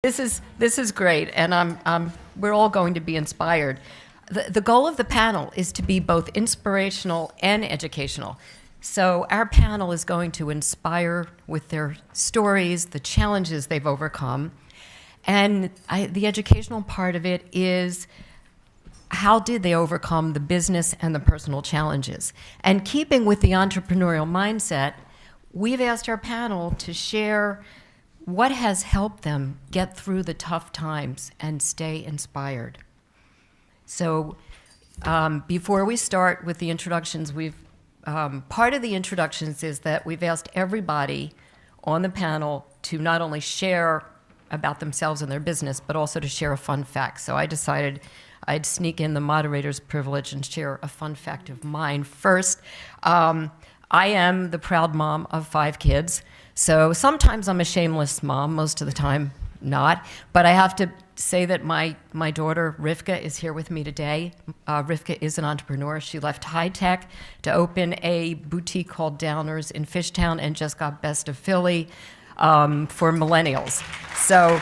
This is great, and we're all going to be inspired. The goal of the panel is to be both inspirational and educational. So our panel is going to inspire with their stories, the challenges they've overcome, and the educational part of it is how did they overcome the business and the personal challenges. And keeping with the entrepreneurial mindset, we've asked our panel to share what has helped them get through the tough times and stay inspired. So before we start with the introductions, part of the introductions is that we've asked everybody on the panel to not only share about themselves and their business, but also to share a fun fact. So I decided I'd sneak in the moderator's privilege and share a fun fact of mine first. I am the proud mom of 5 kids. So sometimes I'm a shameless mom, most of the time not. But I have to say that my daughter, Rivka, is here with me today. Rivka is an entrepreneur. She left high tech to open a boutique called Downers in Fishtown and just got Best of Philly for millennials. So,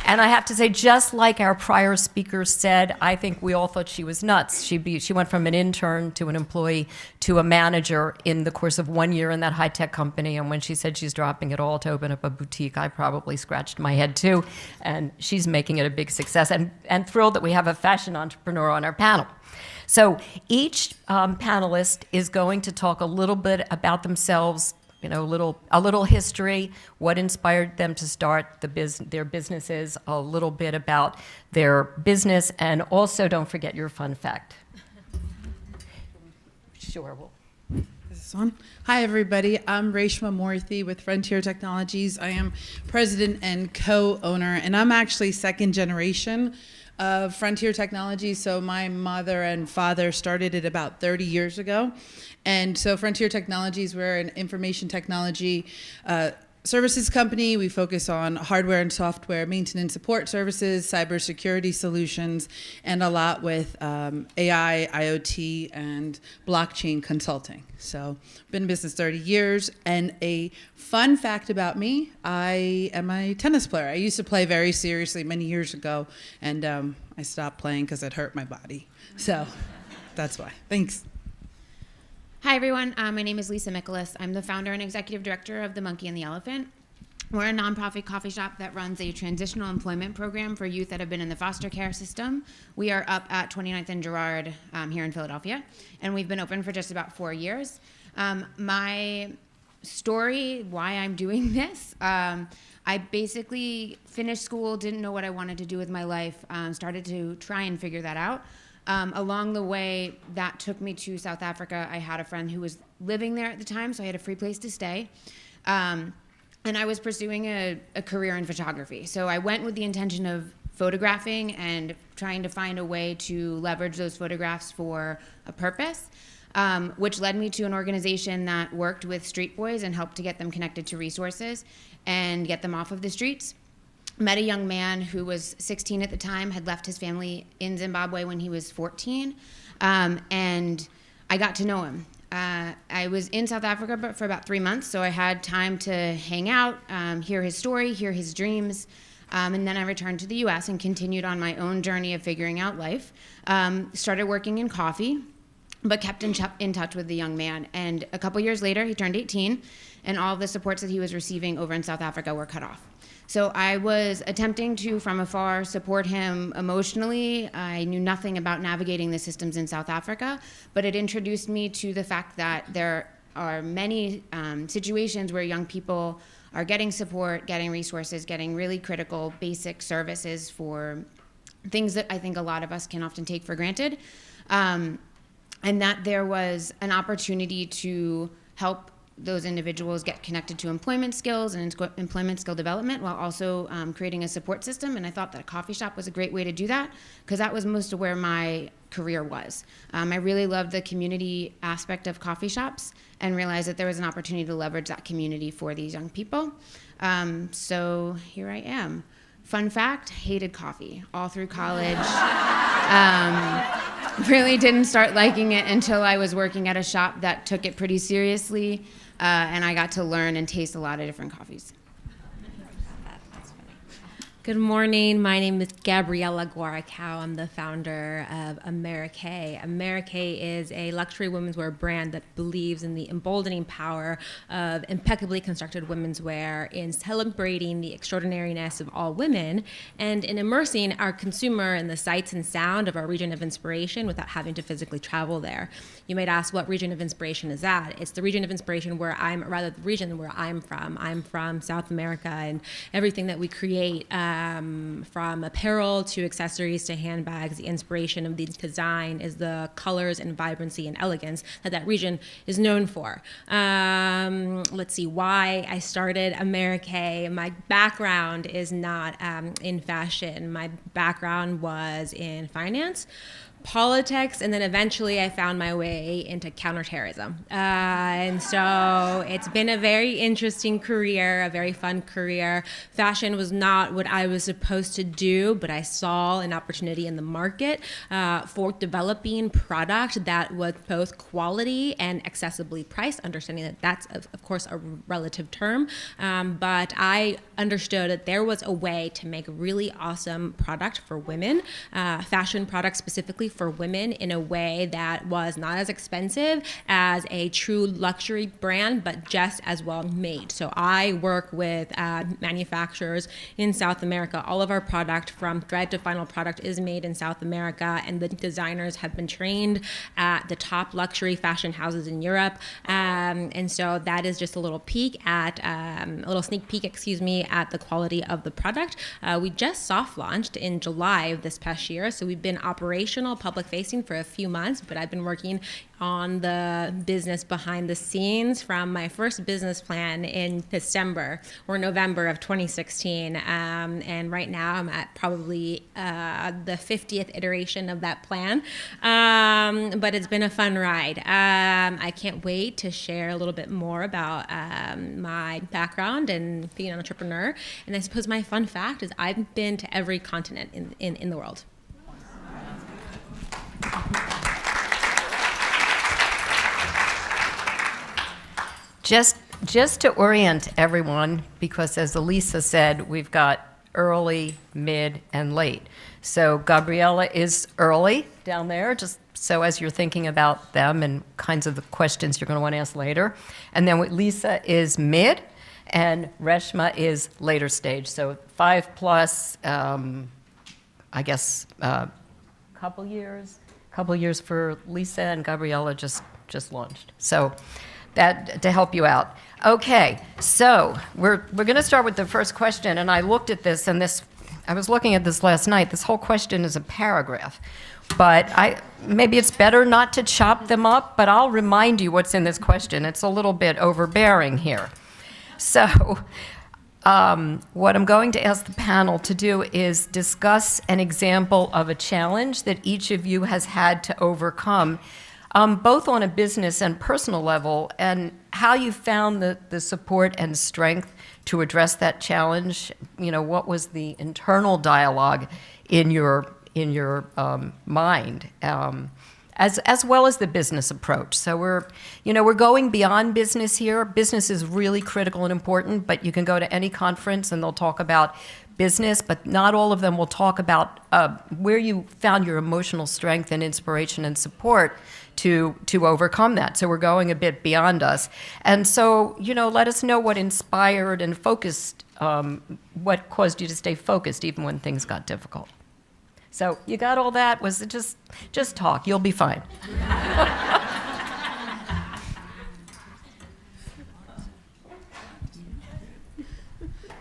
and I have to say, just like our prior speakers said, I think we all thought she was nuts. She went from an intern to an employee to a manager in the course of 1 year in that high-tech company. And when she said she's dropping it all to open up a boutique, I probably scratched my head too. And she's making it a big success. And thrilled that we have a fashion entrepreneur on our panel. So each panelist is going to talk a little bit about themselves, a little history, what inspired them to start their businesses, a little bit about their business, and also don't forget your fun fact. Sure. Is this on? Hi, everybody. I'm Reshma Moorthy with Frontier Technologies. I am president and co-owner, and I'm actually second generation of Frontier Technologies. So my mother and father started it about 30 years ago. And so Frontier Technologies, we're an information technology services company. We focus on hardware and software maintenance support services, cybersecurity solutions, and a lot with AI, IoT, and blockchain consulting. So been in business 30 years. And a fun fact about me, I am a tennis player. I used to play very seriously many years ago, and I stopped playing because it hurt my body. So that's why. Thanks. Hi, everyone. My name is Lisa Mikolas. I'm the founder and executive director of The Monkey and the Elephant. We're a nonprofit coffee shop that runs a transitional employment program for youth that have been in the foster care system. We are up at 29th and Girard here in Philadelphia, and we've been open for just about 4 years. My story, why I'm doing this, I basically finished school, didn't know what I wanted to do with my life, started to try and figure that out. Along the way, that took me to South Africa. I had a friend who was living there at the time, so I had a free place to stay. And I was pursuing a career in photography. So I went with the intention of photographing and trying to find a way to leverage those photographs for a purpose, which led me to an organization that worked with street boys and helped to get them connected to resources and get them off of the streets. Met a young man who was 16 at the time, had left his family in Zimbabwe when he was 14, and I got to know him. I was in South Africa for about 3 months, so I had time to hang out, hear his story, hear his dreams, and then I returned to the U.S. and continued on my own journey of figuring out life. Started working in coffee, but kept in touch with the young man. And a couple years later, he turned 18, and all of the supports that he was receiving over in South Africa were cut off. So I was attempting to, from afar, support him emotionally. I knew nothing about navigating the systems in South Africa, but it introduced me to the fact that there are many situations where young people are getting support, getting resources, getting really critical basic services for things that I think a lot of us can often take for granted, and that there was an opportunity to help those individuals get connected to employment skills and employment skill development while also creating a support system. And I thought that a coffee shop was a great way to do that because that was most of where my career was. I really loved the community aspect of coffee shops and realized that there was an opportunity to leverage that community for these young people. So here I am. Fun fact, hated coffee all through college. Really didn't start liking it until I was working at a shop that took it pretty seriously. and I got to learn and taste a lot of different coffees. Good morning. My name is Gabriella Guaracao. I'm the founder of Amerique. Amerique is a luxury women's wear brand that believes in the emboldening power of impeccably constructed women's wear, in celebrating the extraordinariness of all women, and in immersing our consumer in the sights and sound of our region of inspiration without having to physically travel there. You might ask, what region of inspiration is that? It's the region of inspiration where the region where I'm from. I'm from South America, and everything that we create, from apparel to accessories to handbags, the inspiration of the design is the colors and vibrancy and elegance that region is known for. Let's see why I started Amerique. My background is not in fashion. My background was in finance, politics, and then eventually I found my way into counterterrorism. And so it's been a very interesting career, a very fun career. Fashion was not what I was supposed to do, but I saw an opportunity in the market for developing product that was both quality and accessibly priced, understanding that that's, of course, a relative term. But I understood that there was a way to make really awesome product for women, fashion products specifically for women, in a way that was not as expensive as a true luxury brand, but just as well made. So I work with manufacturers in South America. All of our product, from thread to final product, is made in South America, and the designers have been trained at the top luxury fashion houses in Europe. And so that is just a little sneak peek, at the quality of the product. We just soft launched in July of this past year, so we've been operational, public facing for a few months, but I've been working on the business behind the scenes from my first business plan in December or November of 2016. And right now I'm at probably the 50th iteration of that plan. But it's been a fun ride. I can't wait to share a little bit more about my background and being an entrepreneur. And I suppose my fun fact is I've been to every continent in the world. Just to orient everyone, because as Elisa said, we've got early, mid, and late. So Gabriella is early down there, just so as you're thinking about them and kinds of the questions you're going to want to ask later. And then Lisa is mid, and Reshma is later stage. So 5+, I guess, couple years for Lisa, and Gabriella just launched. So that to help you out. Okay, so we're going to start with the first question, and I looked at this, and I was looking at this last night. This whole question is a paragraph, but maybe it's better not to chop them up, but I'll remind you what's in this question. It's a little bit overbearing here. So what I'm going to ask the panel to do is discuss an example of a challenge that each of you has had to overcome, both on a business and personal level, and how you found the support and strength to address that challenge. You know, what was the internal dialogue in your mind, as well as the business approach. So we're going beyond business here. Business is really critical and important, but you can go to any conference and they'll talk about business, but not all of them will talk about where you found your emotional strength and inspiration and support to overcome that. So we're going a bit beyond us. And so, let us know what inspired and focused, what caused you to stay focused even when things got difficult. So you got all that? Was it just talk? You'll be fine.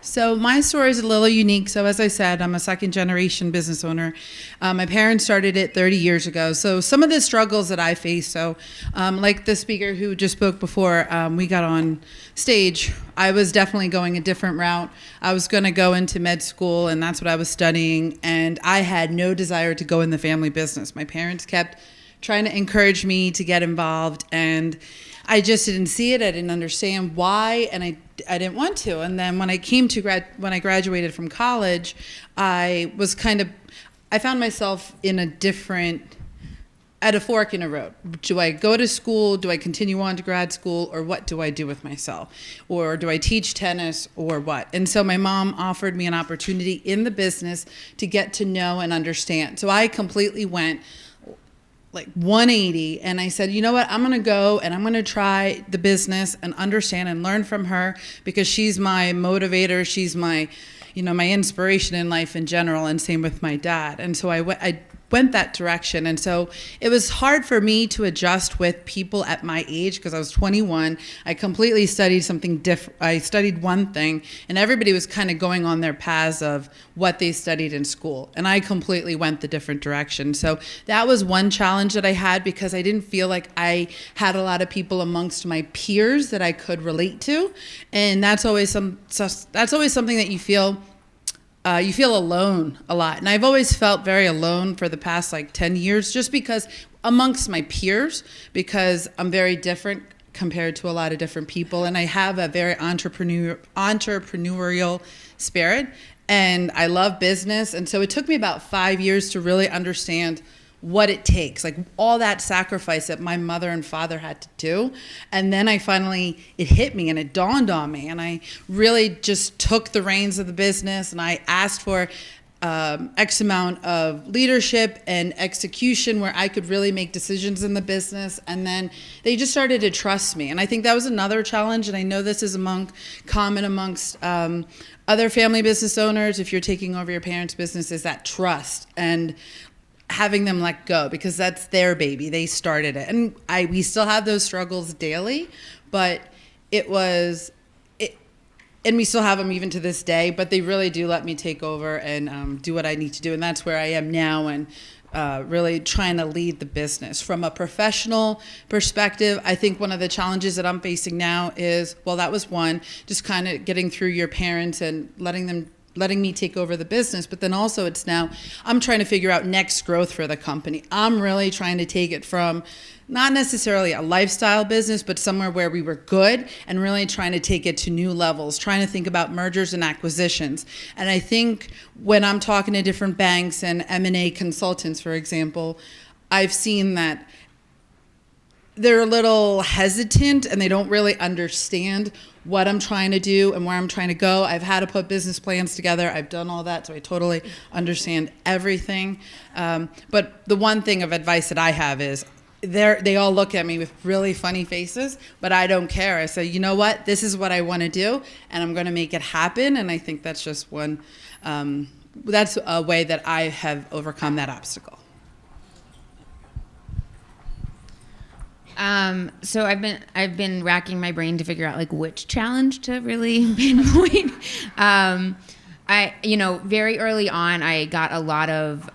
So my story is a little unique. So as I said, I'm a second generation business owner. My parents started it 30 years ago. So some of the struggles that I face, so like the speaker who just spoke before we got on stage, I was definitely going a different route. I was going to go into med school, and that's what I was studying. And I had no desire to go in the family business. My parents kept trying to encourage me to get involved, and I just didn't see it. I didn't understand why, and I didn't want to. And then when I came to when I graduated from college, I found myself in a different at a fork in a road. Do I go to school? Do I continue on to grad school? Or what do I do with myself? Or do I teach tennis or what? And so my mom offered me an opportunity in the business to get to know and understand. So I completely went like 180, and I said, you know what, I'm going to go and I'm going to try the business and understand and learn from her, because she's my motivator. She's my, my inspiration in life in general, and same with my dad. And so I went that direction. And so it was hard for me to adjust with people at my age, because I was 21. I completely studied something different. I studied one thing, and everybody was kind of going on their paths of what they studied in school. And I completely went the different direction. So that was one challenge that I had, because I didn't feel like I had a lot of people amongst my peers that I could relate to. And that's always something that you feel alone a lot. And I've always felt very alone for the past 10 years, just because amongst my peers, because I'm very different compared to a lot of different people. And I have a very entrepreneurial spirit, and I love business. And so it took me about 5 years to really understand what it takes, all that sacrifice that my mother and father had to do. And then it hit me and it dawned on me, and I really just took the reins of the business, and I asked for X amount of leadership and execution where I could really make decisions in the business. And then they just started to trust me. And I think that was another challenge. And I know this is common amongst other family business owners. If you're taking over your parents' business, is that trust and having them let go, because that's their baby. They started it. And we still have those struggles daily, but and we still have them even to this day, but they really do let me take over and do what I need to do. And that's where I am now, and really trying to lead the business. From a professional perspective, I think one of the challenges that I'm facing now is, that was one, just kind of getting through your parents and letting me take over the business. But then also I'm trying to figure out next growth for the company. I'm really trying to take it from not necessarily a lifestyle business, but somewhere where we were good, and really trying to take it to new levels, trying to think about mergers and acquisitions. And I think when I'm talking to different banks and M&A consultants, for example, I've seen that they're a little hesitant and they don't really understand what I'm trying to do and where I'm trying to go. I've had to put business plans together. I've done all that, so I totally understand everything. But the one thing of advice that I have is they all look at me with really funny faces, but I don't care. I say, you know what? This is what I want to do, and I'm going to make it happen. And I think that's just that's a way that I have overcome that obstacle. So I've been racking my brain to figure out which challenge to really pinpoint. Very early on, I got a lot of,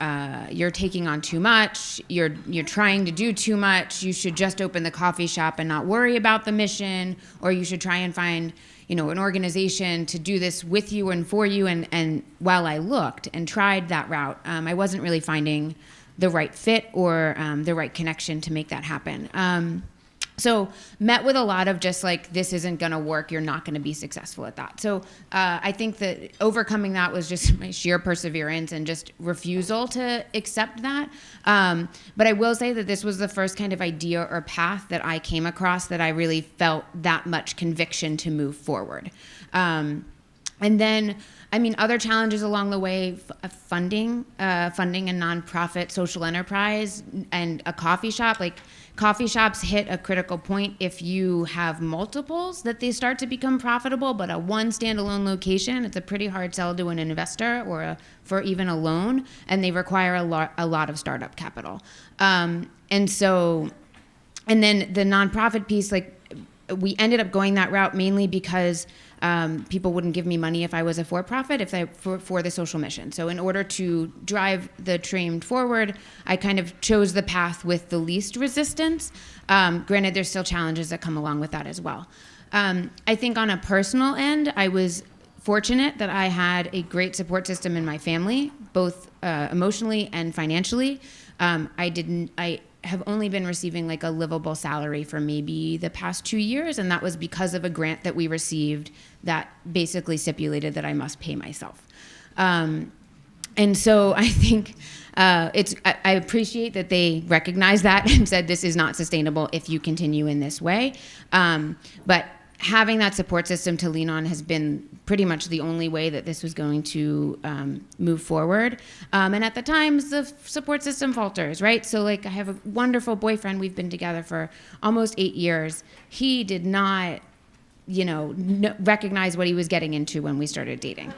you're taking on too much, you're trying to do too much, you should just open the coffee shop and not worry about the mission, or you should try and find, an organization to do this with you and for you. And while I looked and tried that route, I wasn't really finding the right fit or the right connection to make that happen. So met with a lot of just this isn't going to work. You're not going to be successful at that. So I think that overcoming that was just my sheer perseverance and just refusal to accept that. But I will say that this was the first kind of idea or path that I came across that I really felt that much conviction to move forward. And then, other challenges along the way, funding a nonprofit social enterprise and a coffee shop. Coffee shops hit a critical point if you have multiples that they start to become profitable, but a one standalone location, it's a pretty hard sell to an investor or for even a loan, and they require a lot of startup capital. And then the nonprofit piece, we ended up going that route mainly because people wouldn't give me money if I was a for-profit, for the social mission. So in order to drive the train forward, I kind of chose the path with the least resistance. Granted, there's still challenges that come along with that as well. I think on a personal end, I was fortunate that I had a great support system in my family, both emotionally and financially. I have only been receiving a livable salary for maybe the past 2 years, and that was because of a grant that we received that basically stipulated that I must pay myself. And so I think I appreciate that they recognized that and said this is not sustainable if you continue in this way. But having that support system to lean on has been pretty much the only way that this was going to move forward. And at the times, the support system falters, right? So like I have a wonderful boyfriend. We've been together for almost 8 years. He did not, recognize what he was getting into when we started dating.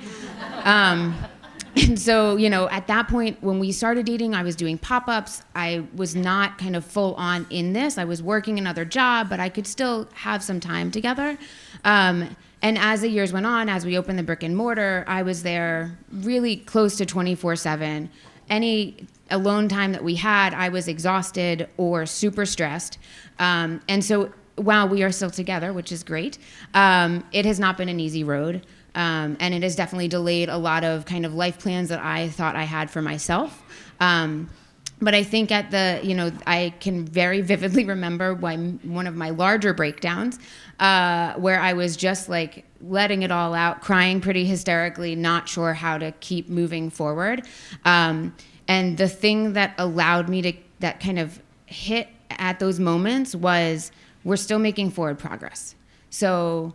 And so, at that point, when we started dating, I was doing pop-ups. I was not kind of full on in this. I was working another job, but I could still have some time together. And as the years went on, as we opened the brick and mortar, I was there really close to 24/7. Any alone time that we had, I was exhausted or super stressed. And so while we are still together, which is great, it has not been an easy road. And it has definitely delayed a lot of kind of life plans that I thought I had for myself. But I think I can very vividly remember one of my larger breakdowns where I was just like letting it all out, crying pretty hysterically, not sure how to keep moving forward. And the thing that allowed me to, that kind of hit at those moments was we're still making forward progress. So,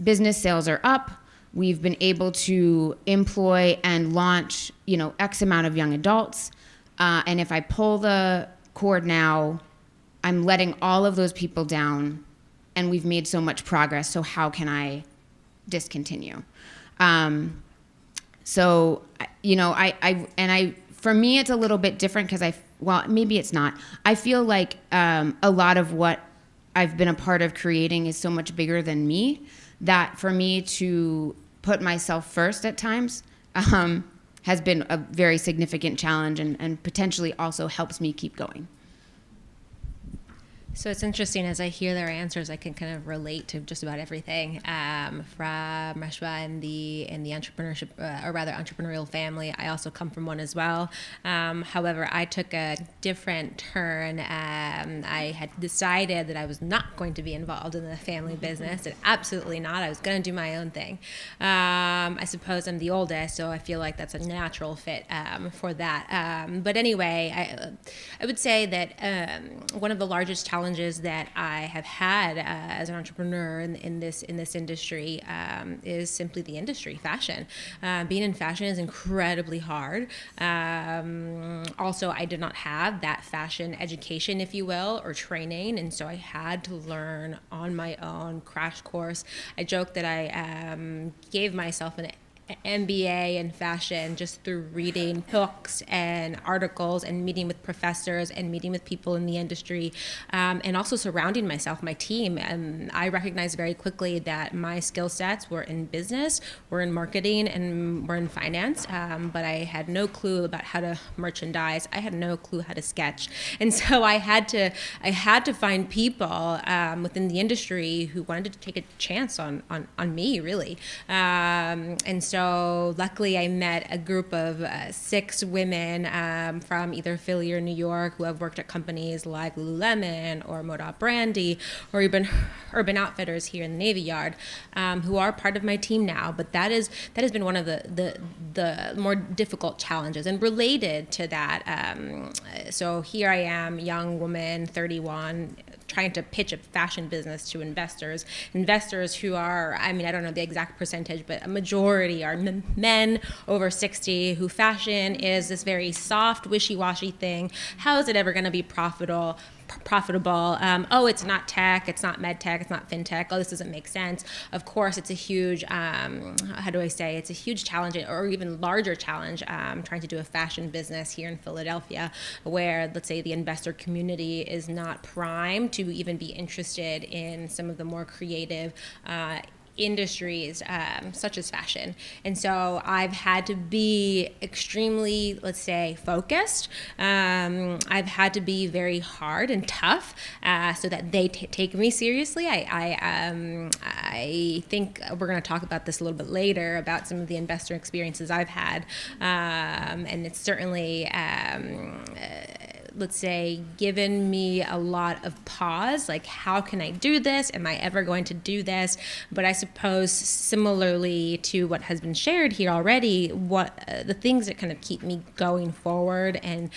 business sales are up. We've been able to employ and launch, X amount of young adults. And if I pull the cord now, I'm letting all of those people down, and we've made so much progress. So how can I discontinue? So, for me, it's a little bit different because maybe it's not. I feel like a lot of what I've been a part of creating is so much bigger than me that for me to put myself first at times has been a very significant challenge and potentially also helps me keep going. So it's interesting, as I hear their answers, I can kind of relate to just about everything from Reshma and the entrepreneurship, or rather entrepreneurial family. I also come from one as well. However, I took a different turn. I had decided that I was not going to be involved in the family business, and absolutely not. I was going to do my own thing. I suppose I'm the oldest, so I feel like that's a natural fit for that. But anyway, I would say that one of the largest challenges that I have had as an entrepreneur in this industry is simply the industry, fashion. Being in fashion is incredibly hard. Also, I did not have that fashion education, if you will, or training, and so I had to learn on my own, crash course. I joke that I gave myself an MBA in fashion just through reading books and articles and meeting with professors and meeting with people in the industry, and also surrounding myself, my team. I recognized very quickly that my skill sets were in business, were in marketing, and were in finance, but I had no clue about how to merchandise. I had no clue how to sketch. And so I had to find people within the industry who wanted to take a chance on me, really. And so luckily I met a group of 6 women from either Philly or New York who have worked at companies like Lululemon or Modot Brandy or even Urban Outfitters here in the Navy Yard, who are part of my team now. But that has been one of the more difficult challenges. And related to that, so here I am, young woman, 31, trying to pitch a fashion business to investors who are, I don't know the exact percentage, but a majority are men over 60 who fashion is this very soft, wishy-washy thing. How is it ever going to be profitable? Oh, it's not tech, it's not med tech, it's not fintech. Oh, this doesn't make sense. Of course, it's a huge, it's a huge challenge, or even larger challenge, trying to do a fashion business here in Philadelphia, where, let's say, the investor community is not primed to even be interested in some of the more creative industries such as fashion. And so I've had to be extremely, let's say, focused. I've had to be very hard and tough so that they take me seriously. I think we're going to talk about this a little bit later, about some of the investor experiences I've had. And it's certainly let's say, given me a lot of pause, like, how can I do this? Am I ever going to do this? But I suppose similarly to what has been shared here already, what the things that kind of keep me going forward and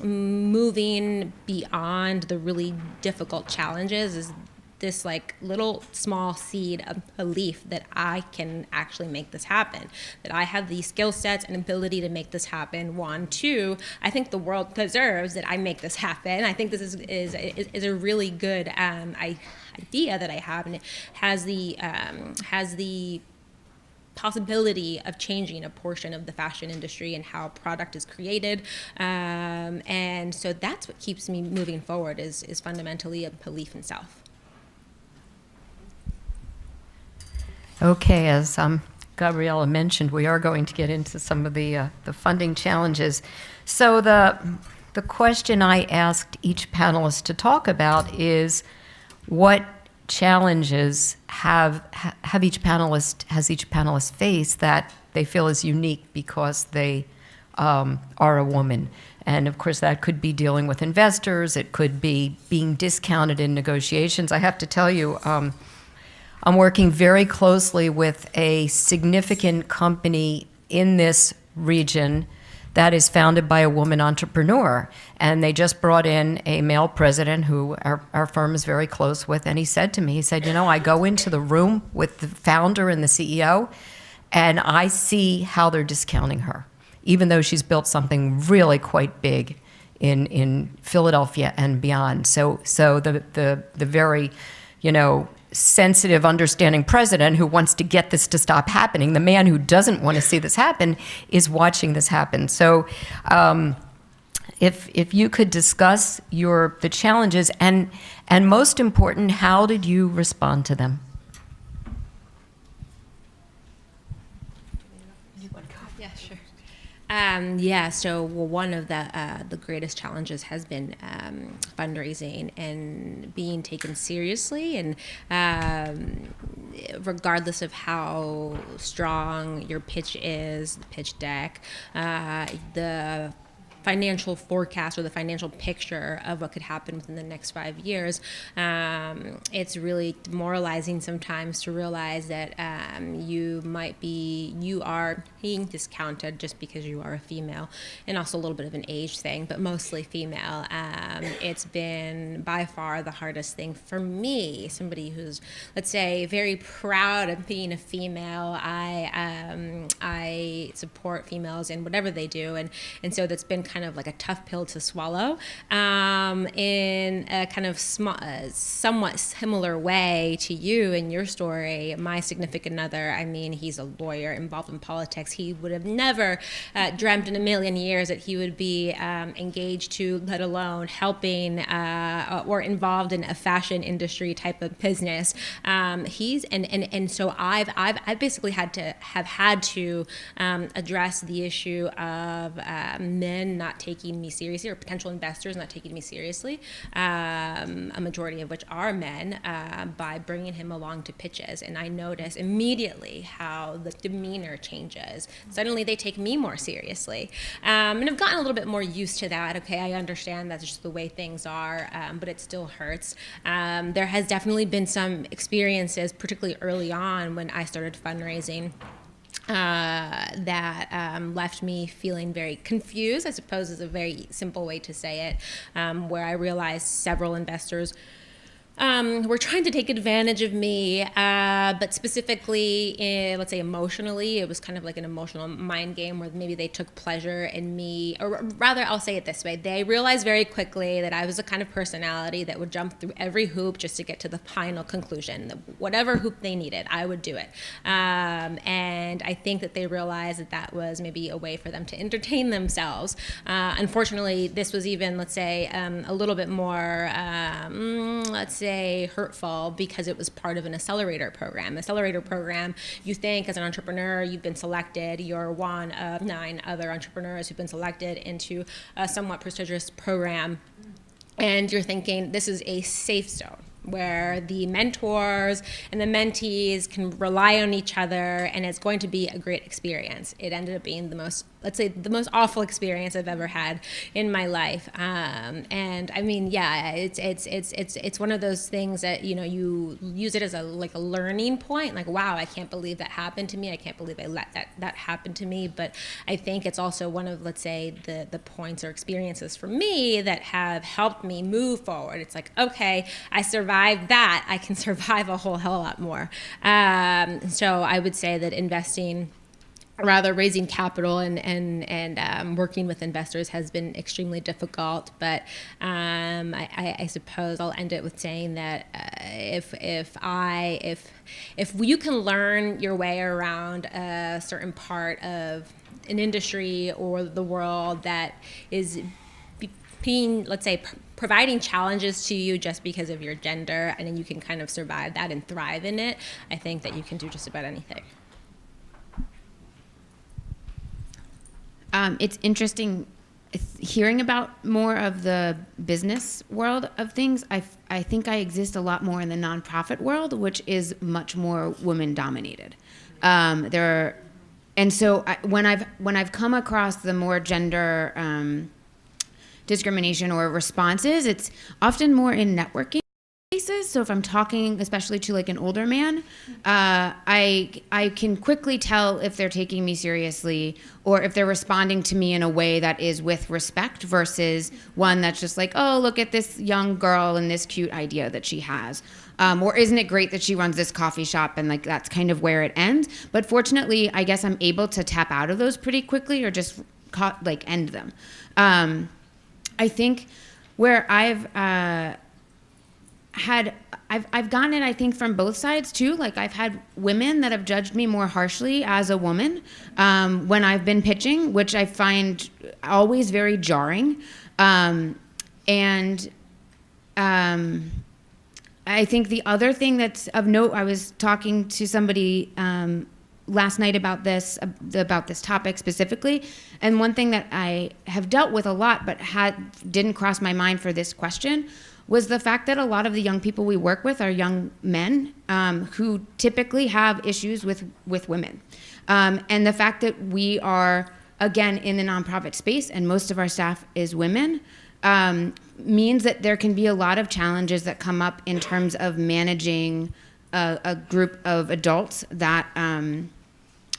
moving beyond the really difficult challenges is this like little small seed of belief that I can actually make this happen, that I have the skill sets and ability to make this happen. One, two, I think the world deserves that I make this happen. I think this is a really good idea that I have, and it has the possibility of changing a portion of the fashion industry and how product is created, and so that's what keeps me moving forward is fundamentally a belief in self. Okay, as Gabriella mentioned, we are going to get into some of the funding challenges. So the question I asked each panelist to talk about is what challenges has each panelist faced that they feel is unique because they are a woman. And of course, that could be dealing with investors. It could be being discounted in negotiations. I have to tell you, I'm working very closely with a significant company in this region that is founded by a woman entrepreneur. And they just brought in a male president who our firm is very close with. And he said to me, he said, I go into the room with the founder and the CEO, and I see how they're discounting her, even though she's built something really quite big in Philadelphia and beyond. So the very, sensitive, understanding president who wants to get this to stop happening, the man who doesn't want to see this happen, is watching this happen. So if you could discuss the challenges and most important, how did you respond to them? Yeah, sure. So one of the greatest challenges has been fundraising and being taken seriously, and regardless of how strong your pitch is, the pitch deck, the financial forecast or the financial picture of what could happen within the next 5 years, it's really demoralizing sometimes to realize that you are being discounted just because you are a female, and also a little bit of an age thing, but mostly female. It's been by far the hardest thing for me, somebody who's, let's say, very proud of being a female. I support females in whatever they do, and so that's been kind of like a tough pill to swallow. In a kind of somewhat similar way to you and your story, my significant other, he's a lawyer involved in politics. He would have never dreamt in a million years that he would be engaged to, let alone helping or involved in a fashion industry type of business. So I've basically had to address the issue of men not taking me seriously, or potential investors not taking me seriously, a majority of which are men, by bringing him along to pitches. And I notice immediately how the demeanor changes. Suddenly they take me more seriously. And I've gotten a little bit more used to that. Okay, I understand that's just the way things are, but it still hurts. There has definitely been some experiences, particularly early on when I started fundraising, that left me feeling very confused, I suppose is a very simple way to say it, where I realized several investors were trying to take advantage of me, but specifically, let's say emotionally, it was kind of like an emotional mind game where maybe they took pleasure in me, or rather, I'll say it this way. They realized very quickly that I was the kind of personality that would jump through every hoop just to get to the final conclusion. Whatever hoop they needed, I would do it. And I think that they realized that was maybe a way for them to entertain themselves. Unfortunately, this was even, let's say, a little bit more, let's say, hurtful because it was part of an accelerator program. Accelerator program, you think as an entrepreneur, you've been selected, you're one of 9 other entrepreneurs who've been selected into a somewhat prestigious program, and you're thinking this is a safe zone where the mentors and the mentees can rely on each other, and it's going to be a great experience. It ended up being the most let's say, the most awful experience I've ever had in my life. And I mean, yeah, it's one of those things that, you know, you use it as a learning point. Like, wow, I can't believe that happened to me. I can't believe I let that happen to me. But I think it's also one of, let's say, the points or experiences for me that have helped me move forward. It's like, okay, I survived that. I can survive a whole hell of a lot more. So I would say that raising capital and working with investors has been extremely difficult. But I suppose I'll end it with saying that if you can learn your way around a certain part of an industry or the world that is being, let's say, providing challenges to you just because of your gender, and then you can kind of survive that and thrive in it, I think that you can do just about anything. It's interesting hearing about more of the business world of things. I think I exist a lot more in the nonprofit world, which is much more women dominated. And so when I've come across the more gender discrimination or responses, it's often more in networking cases. So if I'm talking especially to like an older man, I can quickly tell if they're taking me seriously or if they're responding to me in a way that is with respect versus one that's just like, oh, look at this young girl and this cute idea that she has. Or isn't it great that she runs this coffee shop, and like that's kind of where it ends. But fortunately, I guess I'm able to tap out of those pretty quickly or just end them. I think where I've gotten it, I think, from both sides too. Like I've had women that have judged me more harshly as a woman when I've been pitching, which I find always very jarring. I think the other thing that's of note, I was talking to somebody last night about this topic specifically, and one thing that I have dealt with a lot but didn't cross my mind for this question was the fact that a lot of the young people we work with are young men who typically have issues with women. And the fact that we are, again, in the nonprofit space and most of our staff is women means that there can be a lot of challenges that come up in terms of managing a group of adults that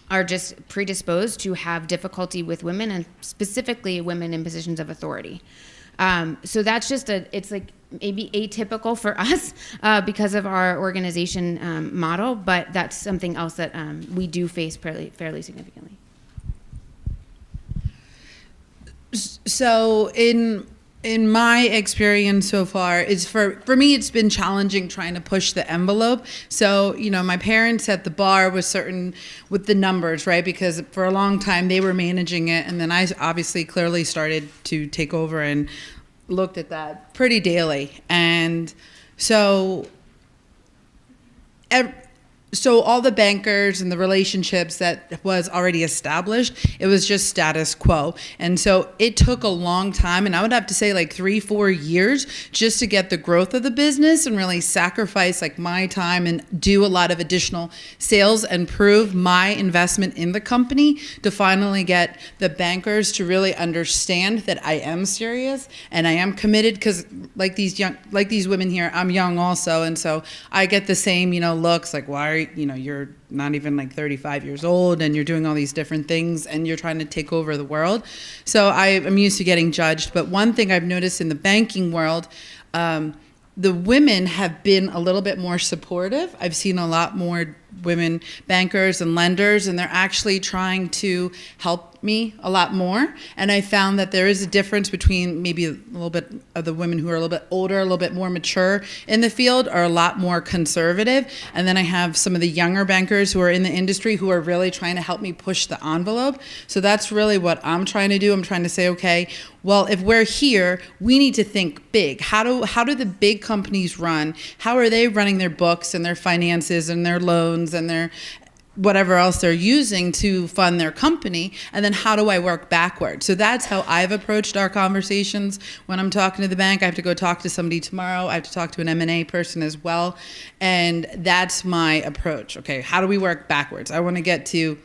are just predisposed to have difficulty with women, and specifically women in positions of authority. So that's just it's like maybe atypical for us because of our organization model, but that's something else that we do face fairly significantly. So in my experience so far, is for me, it's been challenging trying to push the envelope. So, you know, my parents set the bar with the numbers, right? Because for a long time they were managing it. And then I obviously clearly started to take over and looked at that pretty daily. And so all the bankers and the relationships that was already established, it was just status quo. And so it took a long time, and I would have to say like 3-4 years just to get the growth of the business and really sacrifice like my time and do a lot of additional sales and prove my investment in the company to finally get the bankers to really understand that I am serious and I am committed, because like these women here, I'm young also, and so I get the same, looks like, why are you're not even like 35 years old and you're doing all these different things and you're trying to take over the world. So I'm used to getting judged. But one thing I've noticed in the banking world, the women have been a little bit more supportive. I've seen a lot more women bankers and lenders, and they're actually trying to help me a lot more. And I found that there is a difference between maybe a little bit of the women who are a little bit older, a little bit more mature in the field, are a lot more conservative. And then I have some of the younger bankers who are in the industry who are really trying to help me push the envelope. So that's really what I'm trying to do. I'm trying to say, okay, well, if we're here, we need to think big. How do the big companies run? How are they running their books and their finances and their loans and their whatever else they're using to fund their company? And then how do I work backwards? So that's how I've approached our conversations. When I'm talking to the bank, I have to go talk to somebody tomorrow. I have to talk to an M&A person as well. And that's my approach. Okay, how do we work backwards? I want to get to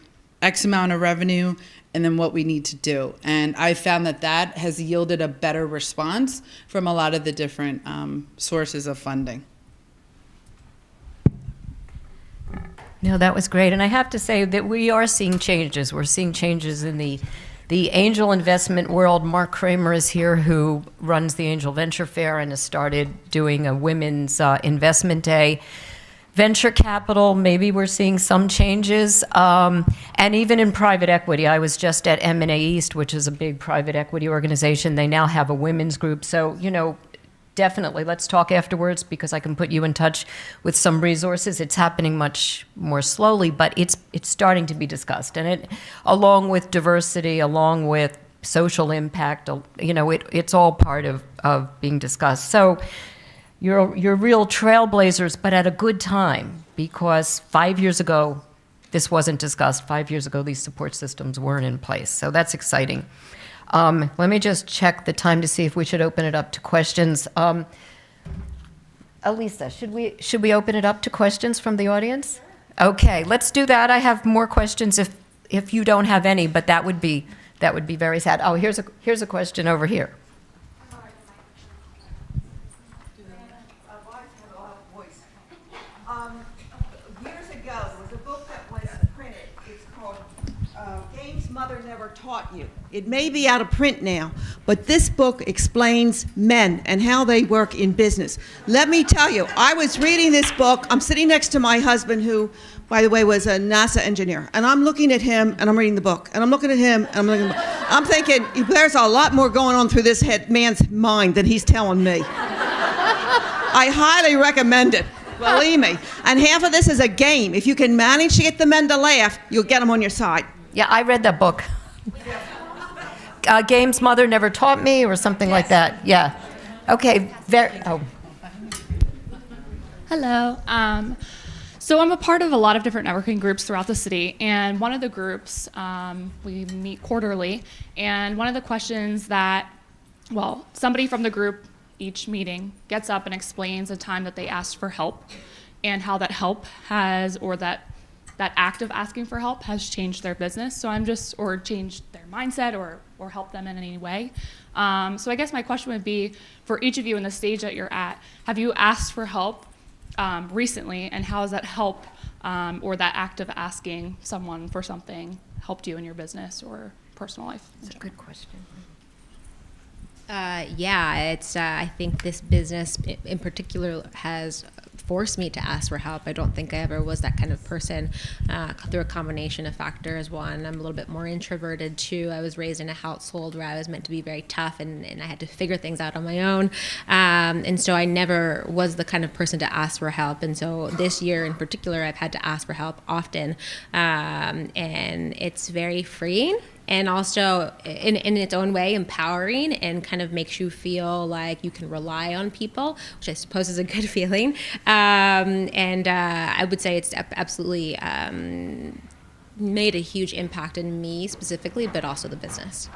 X amount of revenue, and then what we need to do. And I found that that has yielded a better response from a lot of the different sources of funding. No, that was great. And I have to say that we are seeing changes. We're seeing changes in the angel investment world. Mark Kramer is here, who runs the Angel Venture Fair and has started doing a women's investment day. Venture capital, maybe we're seeing some changes. And even in private equity, I was just at M&A East, which is a big private equity organization. They now have a women's group. So, definitely, let's talk afterwards, because I can put you in touch with some resources. It's happening much more slowly, but it's starting to be discussed. And it, along with diversity, along with social impact, it's all part of being discussed. So you're real trailblazers, but at a good time, because 5 years ago, this wasn't discussed. 5 years ago, these support systems weren't in place. So that's exciting. Let me just check the time to see if we should open it up to questions. Elisa, should we open it up to questions from the audience? Okay, let's do that. I have more questions if you don't have any, but that would be very sad. Oh, here's a question over here. Years ago, there was a book that was printed. It's called Games Mother Never Taught You. It may be out of print now, but this book explains men and how they work in business. Let me tell you, I was reading this book. I'm sitting next to my husband, who, by the way, was a NASA engineer. And I'm looking at him, and I'm reading the book. And I'm looking at him, and I'm looking at him. I'm thinking, there's a lot more going on through this man's mind than he's telling me. I highly recommend it. Believe me. And half of this is a game. If you can manage to get the men to laugh, you'll get them on your side. Yeah, I read that book. Games Mother Never Taught Me, or something like that. Yeah. Okay. Hello. So I'm a part of a lot of different networking groups throughout the city, and one of the groups, we meet quarterly, and one of the questions that, somebody from the group each meeting gets up and explains a time that they asked for help and how that help has, or that act of asking for help has changed their business. Or changed their mindset, or helped them in any way. So I guess my question would be, for each of you in the stage that you're at, have you asked for help recently, and how has that help, or that act of asking someone for something, helped you in your business or personal life? That's a good question. I think this business in particular has forced me to ask for help. I don't think I ever was that kind of person, through a combination of factors. One, I'm a little bit more introverted. Two, I was raised in a household where I was meant to be very tough, and I had to figure things out on my own. And so I never was the kind of person to ask for help. And so this year in particular, I've had to ask for help often. And it's very freeing. And also, in its own way, empowering, and kind of makes you feel like you can rely on people, which I suppose is a good feeling. I would say it's absolutely made a huge impact in me specifically, but also the business.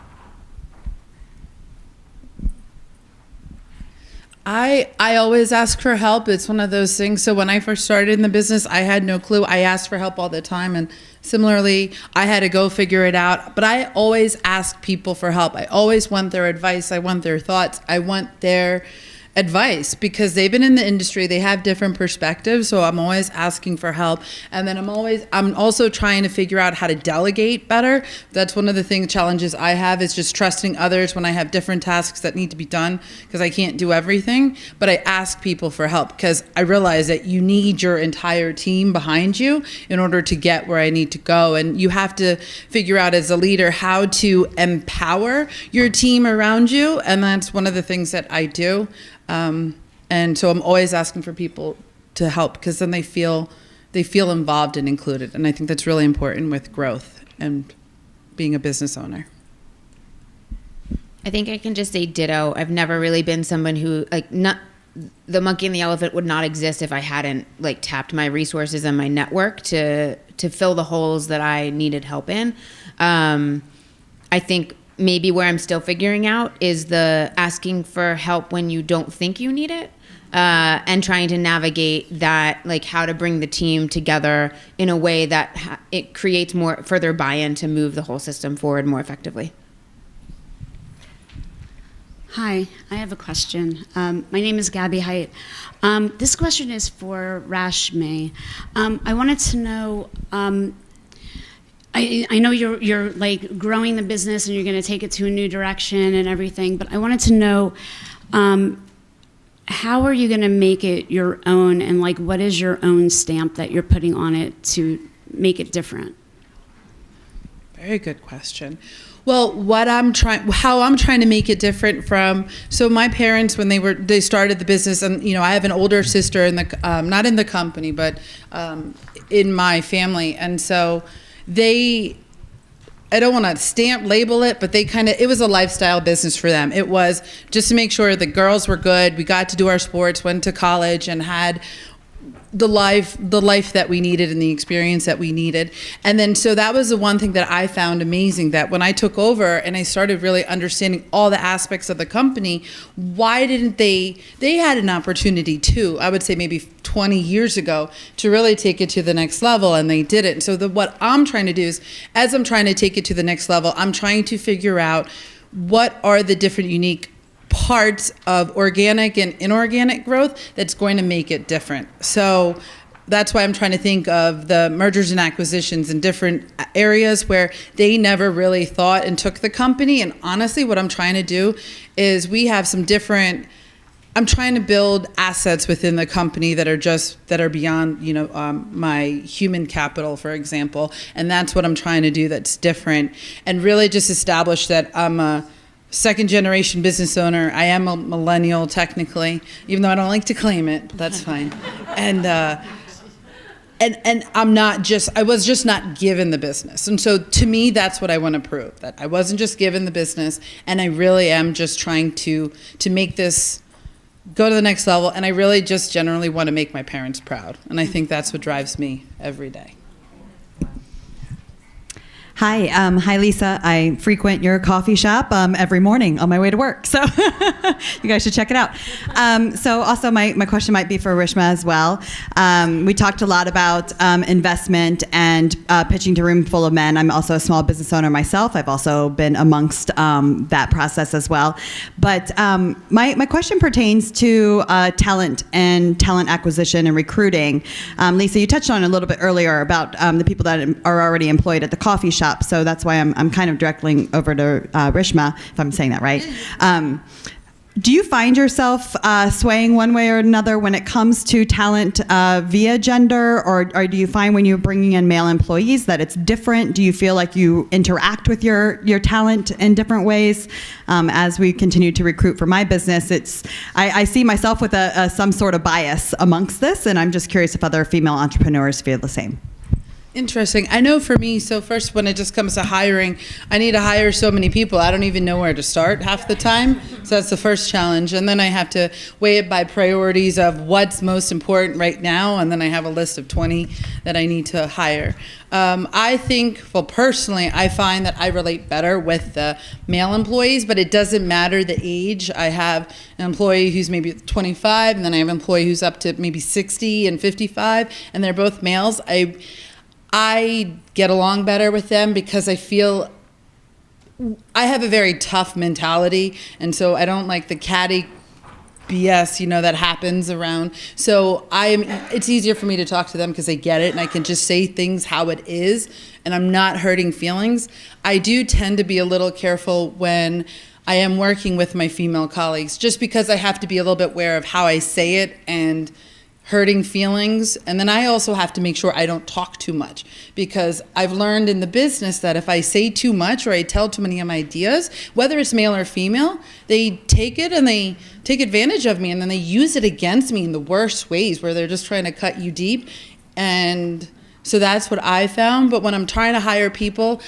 I always ask for help. It's one of those things. So when I first started in the business, I had no clue. I asked for help all the time. And similarly, I had to go figure it out. But I always ask people for help. I always want their advice. I want their thoughts. I want their advice, because they've been in the industry, they have different perspectives, so I'm always asking for help. And then I'm also trying to figure out how to delegate better. That's one of the challenges I have, is just trusting others when I have different tasks that need to be done, because I can't do everything. But I ask people for help, because I realize that you need your entire team behind you in order to get where I need to go. And you have to figure out as a leader how to empower your team around you, and that's one of the things that I do. And so I'm always asking for people to help, because then they feel involved and included. And I think that's really important with growth and being a business owner. I think I can just say ditto. I've never really been someone who, the Monkey and the Elephant would not exist if I hadn't tapped my resources and my network to fill the holes that I needed help in. I think maybe where I'm still figuring out is the asking for help when you don't think you need it. and trying to navigate that, like how to bring the team together in a way that it creates more further buy-in to move the whole system forward more effectively. Hi, I have a question. My name is Gabby Height. This question is for Rashmi. I wanted to know, I know you're like growing the business and you're going to take it to a new direction and everything, but I wanted to know, how are you going to make it your own, and like what is your own stamp that you're putting on it to make it different? Very good question. Well, how I'm trying to make it different from, so my parents, when they started the business, and I have an older sister in the, not in the company, but in my family, and so I don't want to label it, but it was a lifestyle business for them. It was just to make sure the girls were good. We got to do our sports, went to college, and had the life that we needed and the experience that we needed. And then, so that was the one thing that I found amazing, that when I took over and I started really understanding all the aspects of the company, why didn't they had an opportunity too, I would say maybe 20 years ago, to really take it to the next level, and they did it. And so what I'm trying to do is, as I'm trying to take it to the next level, I'm trying to figure out what are the different unique parts of organic and inorganic growth that's going to make it different. So that's why I'm trying to think of the mergers and acquisitions in different areas where they never really thought and took the company. And honestly, what I'm trying to do is we have some different, I'm trying to build assets within the company that are beyond, my human capital, for example. And that's what I'm trying to do that's different, and really just establish that I'm a second generation business owner. I am a millennial technically, even though I don't like to claim it, but that's fine. And I was just not given the business. And so to me, that's what I want to prove, that I wasn't just given the business, and I really am just trying to make this go to the next level. And I really just generally want to make my parents proud. And I think that's what drives me every day. Hi, hi Lisa. I frequent your coffee shop every morning on my way to work, so you guys should check it out. So also my question might be for Rishma as well. We talked a lot about investment and pitching to a room full of men. I'm also a small business owner myself. I've also been amongst that process as well. But my question pertains to talent and talent acquisition and recruiting. Lisa, you touched on it a little bit earlier about the people that are already employed at the coffee shop. So that's why I'm kind of directing over to Rishma, if I'm saying that right. Do you find yourself swaying one way or another when it comes to talent via gender, or do you find when you're bringing in male employees that it's different? Do you feel like you interact with your talent in different ways? As we continue to recruit for my business, I see myself with some sort of bias amongst this, and I'm just curious if other female entrepreneurs feel the same. Interesting. I know for me, so first when it just comes to hiring, I need to hire so many people. I don't even know where to start half the time. So that's the first challenge. And then I have to weigh it by priorities of what's most important right now. And then I have a list of 20 that I need to hire. I think, well, personally, I find that I relate better with the male employees, but it doesn't matter the age. I have an employee who's maybe 25, and then I have an employee who's up to maybe 60 and 55, and they're both males. I get along better with them because I feel I have a very tough mentality, and so I don't like the catty BS, that happens around. So it's easier for me to talk to them because they get it, and I can just say things how it is, and I'm not hurting feelings. I do tend to be a little careful when I am working with my female colleagues, just because I have to be a little bit aware of how I say it and hurting feelings. And then I also have to make sure I don't talk too much, because I've learned in the business that if I say too much or I tell too many of my ideas, whether it's male or female, they take it and they take advantage of me, and then they use it against me in the worst ways, where they're just trying to cut you deep. And so that's what I found. But when I'm trying to hire people,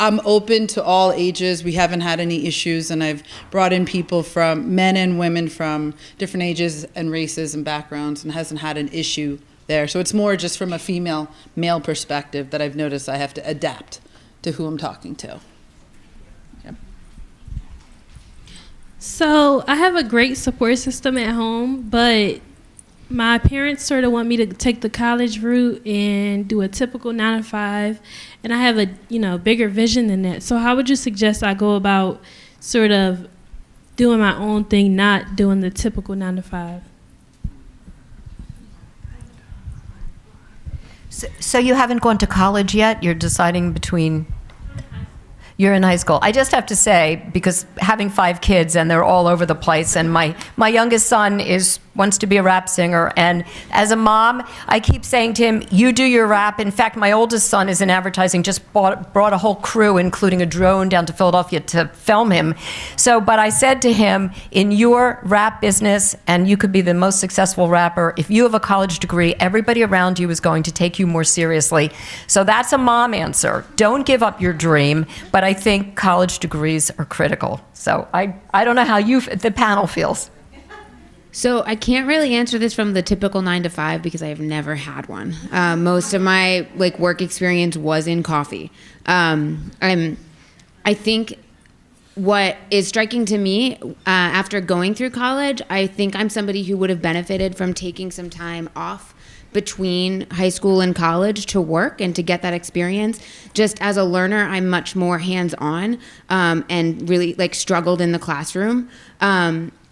I'm open to all ages. We haven't had any issues, and I've brought in people from men and women from different ages and races and backgrounds, and hasn't had an issue there. So it's more just from a female-male perspective that I've noticed I have to adapt to who I'm talking to. Yep. So I have a great support system at home, but my parents sort of want me to take the college route and do a typical 9 to 5, and I have a bigger vision than that. So how would you suggest I go about sort of doing my own thing, not doing the typical 9 to 5? So you haven't gone to college yet? You're deciding between... You're in high school. I just have to say, because having 5 kids and they're all over the place, and my youngest son wants to be a rap singer, and as a mom, I keep saying to him, you do your rap. In fact, my oldest son is in advertising, just brought a whole crew, including a drone, down to Philadelphia to film him. But I said to him, in your rap business, and you could be the most successful rapper, if you have a college degree, everybody around you is going to take you more seriously. So that's a mom answer. Don't give up your dream, but I think college degrees are critical. So I don't know how the panel feels. So I can't really answer this from the typical 9 to 5 because I have never had one. Most of my work experience was in coffee. I think what is striking to me after going through college, I think I'm somebody who would have benefited from taking some time off between high school and college to work and to get that experience. Just as a learner, I'm much more hands-on and really struggled in the classroom.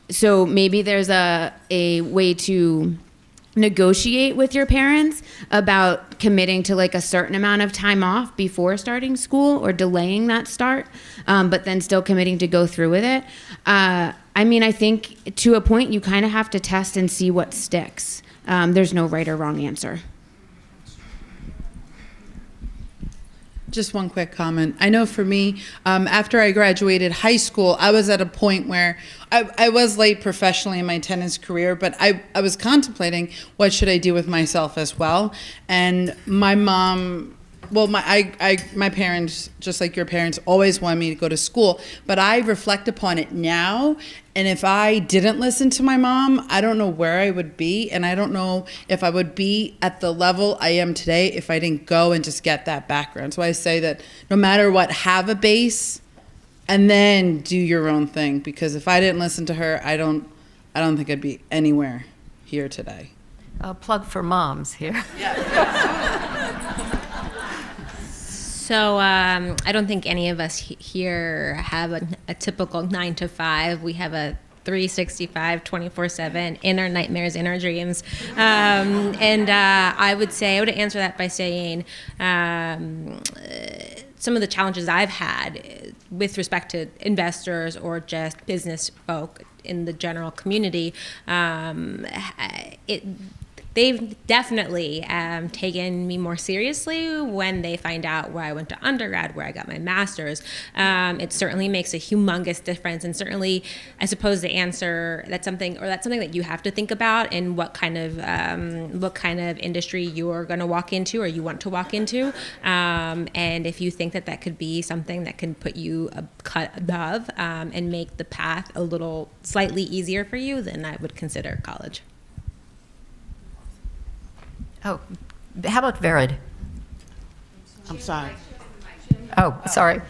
So maybe there's a way to negotiate with your parents about committing to a certain amount of time off before starting school or delaying that start, but then still committing to go through with it. I think to a point you kind of have to test and see what sticks. There's no right or wrong answer. Just one quick comment. I know for me, after I graduated high school, I was at a point where I was late professionally in my tennis career, but I was contemplating what should I do with myself as well. And my mom, my parents, just like your parents, always wanted me to go to school, but I reflect upon it now. And if I didn't listen to my mom, I don't know where I would be. And I don't know if I would be at the level I am today if I didn't go and just get that background. So I say that no matter what, have a base and then do your own thing. Because if I didn't listen to her, I don't think I'd be anywhere here today. A plug for moms here. So I don't think any of us here have a typical 9 to 5. We have a 365, 24/7, in our nightmares, in our dreams. I would answer that by saying some of the challenges I've had with respect to investors or just business folk in the general community, they've definitely taken me more seriously when they find out where I went to undergrad, where I got my master's. It certainly makes a humongous difference, and certainly, I suppose the answer that's something that you have to think about in what kind of industry you're going to walk into or you want to walk into, and if you think that could be something that can put you a cut above and make the path a little slightly easier for you, then I would consider college. Oh, how about Vered? I'm sorry. Oh, sorry.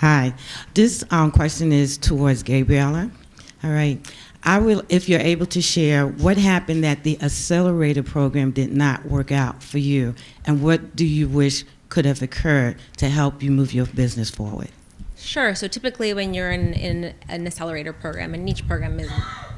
Hi. This question is towards Gabriella. All right. If you're able to share, what happened that the accelerator program did not work out for you, and what do you wish could have occurred to help you move your business forward? Sure. So typically when you're in an accelerator program, and each program is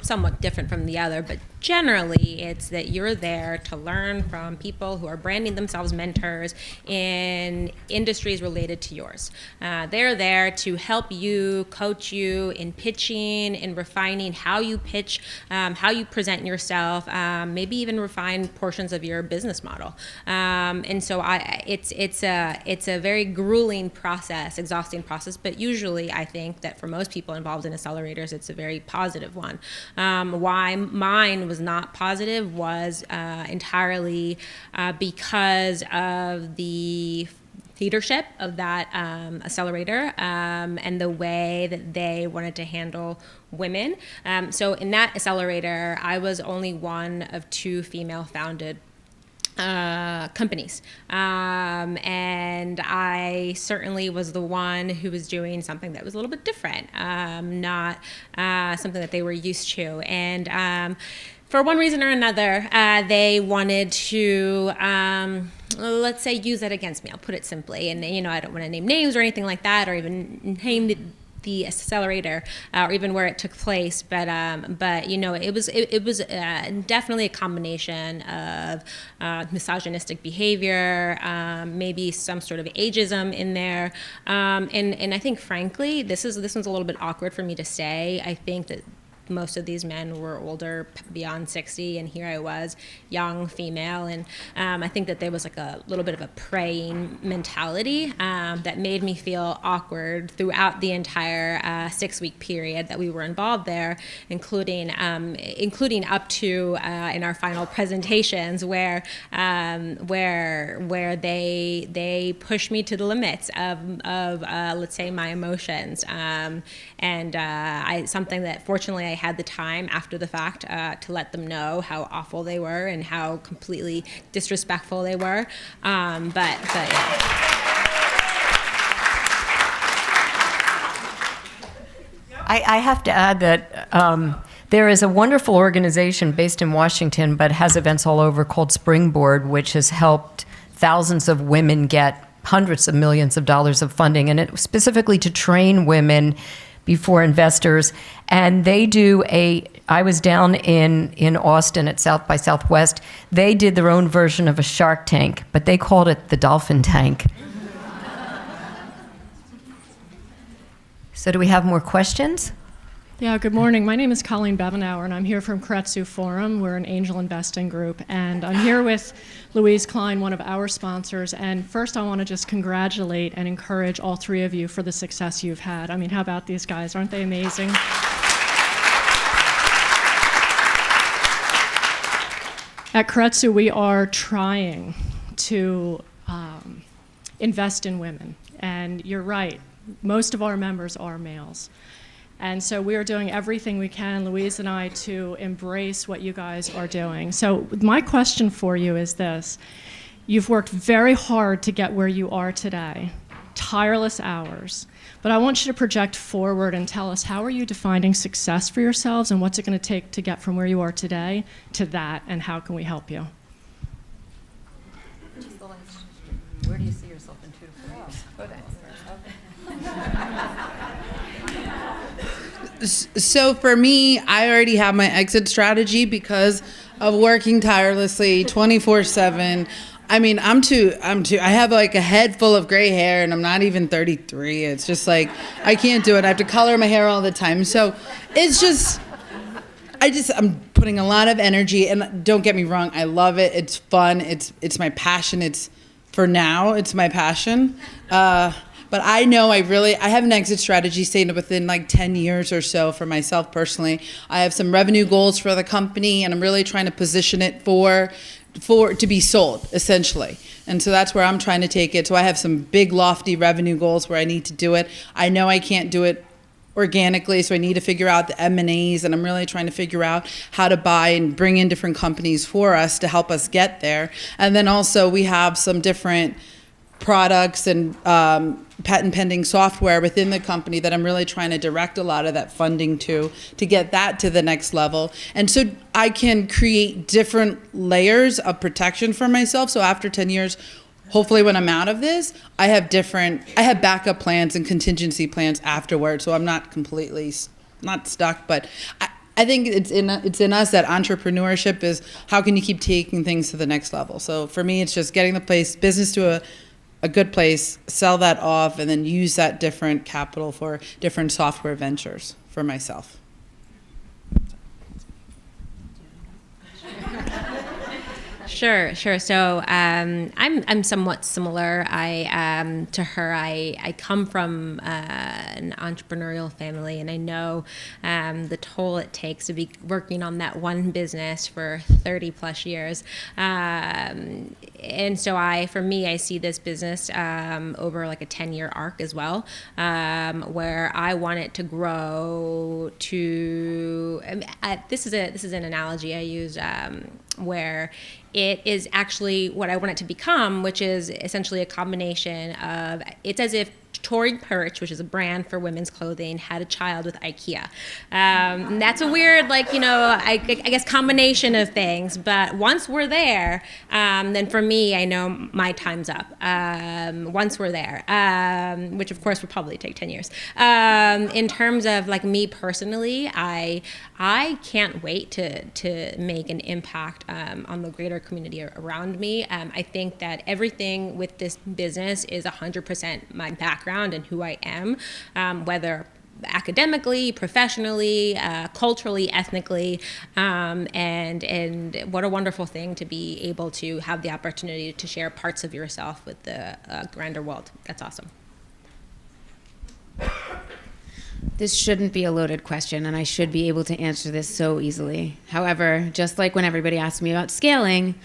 somewhat different from the other, but generally it's that you're there to learn from people who are branding themselves mentors in industries related to yours. They're there to help you, coach you in pitching, in refining how you pitch, how you present yourself, maybe even refine portions of your business model. And so it's a very grueling process, exhausting process, but usually I think that for most people involved in accelerators, it's a very positive one. Why mine was not positive was entirely because of the leadership of that accelerator and the way that they wanted to handle women. So in that accelerator, I was only one of 2 female-founded companies, and and I certainly was the one who was doing something that was a little bit different, not something that they were used to. And for one reason or another, they wanted to, let's say, use that against me. I'll put it simply. And, I don't want to name names or anything like that, or even name the accelerator or even where it took place, but it was definitely a combination of misogynistic behavior, maybe some sort of ageism in there, and I think frankly this one's a little bit awkward for me to say. I think that most of these men were older, beyond 60, and here I was, young female, and I think that there was like a little bit of a preying mentality that made me feel awkward throughout the entire 6-week period that we were involved there, including up to in our final presentations where they pushed me to the limits of let's say my emotions, and something that fortunately I had the time after the fact to let them know how awful they were and how completely disrespectful they were. But yeah. I have to add that there is a wonderful organization based in Washington, but has events all over, called Springboard, which has helped thousands of women get hundreds of millions of dollars of funding, and it was specifically to train women before investors. And they do I was down in Austin at South by Southwest. They did their own version of a Shark Tank, but they called it the Dolphin Tank. So do we have more questions? Yeah, good morning. My name is Colleen Bevenauer, and I'm here from Kretzu Forum. We're an angel investing group, and I'm here with Louise Klein, one of our sponsors. And first, I want to just congratulate and encourage all three of you for the success you've had. I mean, how about these guys? Aren't they amazing? At Kretzu, we are trying to invest in women, and you're right. Most of our members are males. And so we are doing everything we can, Louise and I, to embrace what you guys are doing. So my question for you is this. You've worked very hard to get where you are today, tireless hours. But I want you to project forward and tell us, how are you defining success for yourselves, and what's it going to take to get from where you are today to that, and how can we help you? Where do you see yourself in 2 to 4 years? So for me, I already have my exit strategy because of working tirelessly 24/7. I mean, I have like a head full of gray hair, and I'm not even 33. It's just like, I can't do it. I have to color my hair all the time. So it's just, I'm putting a lot of energy, and don't get me wrong, I love it. It's fun. It's my passion. For now, it's my passion. But I know I have an exit strategy stated within like 10 years or so for myself personally. I have some revenue goals for the company, and I'm really trying to position it to be sold, essentially. And so that's where I'm trying to take it. So I have some big, lofty revenue goals where I need to do it. I know I can't do it organically, so I need to figure out the M&As, and I'm really trying to figure out how to buy and bring in different companies for us to help us get there. And then also we have some different products and patent pending software within the company that I'm really trying to direct a lot of that funding to get that to the next level. And so I can create different layers of protection for myself. So after 10 years, hopefully when I'm out of this, I have backup plans and contingency plans afterwards. So I'm not completely not stuck, but I think it's in us that entrepreneurship is, how can you keep taking things to the next level? So for me, it's just getting the business to a good place, sell that off, and then use that different capital for different software ventures for myself. Sure. So I'm somewhat similar. To her. I come from an entrepreneurial family, and I know the toll it takes to be working on that one business for 30 plus years. And so for me, I see this business over like a 10-year arc as well, where I want it to grow to. This is an analogy I use. where it is actually what I want it to become, which is essentially a combination of, it's as if Tory Burch, which is a brand for women's clothing, had a child with IKEA. And that's a weird, I guess combination of things. But once we're there, then for me, I know my time's up. Once we're there, which of course will probably take 10 years. In terms of me personally, I can't wait to make an impact on the greater community around me. I think that everything with this business is 100% my background and who I am, whether academically, professionally, culturally, ethnically, and what a wonderful thing to be able to have the opportunity to share parts of yourself with the grander world. That's awesome. This shouldn't be a loaded question, and I should be able to answer this so easily. However, just like when everybody asks me about scaling,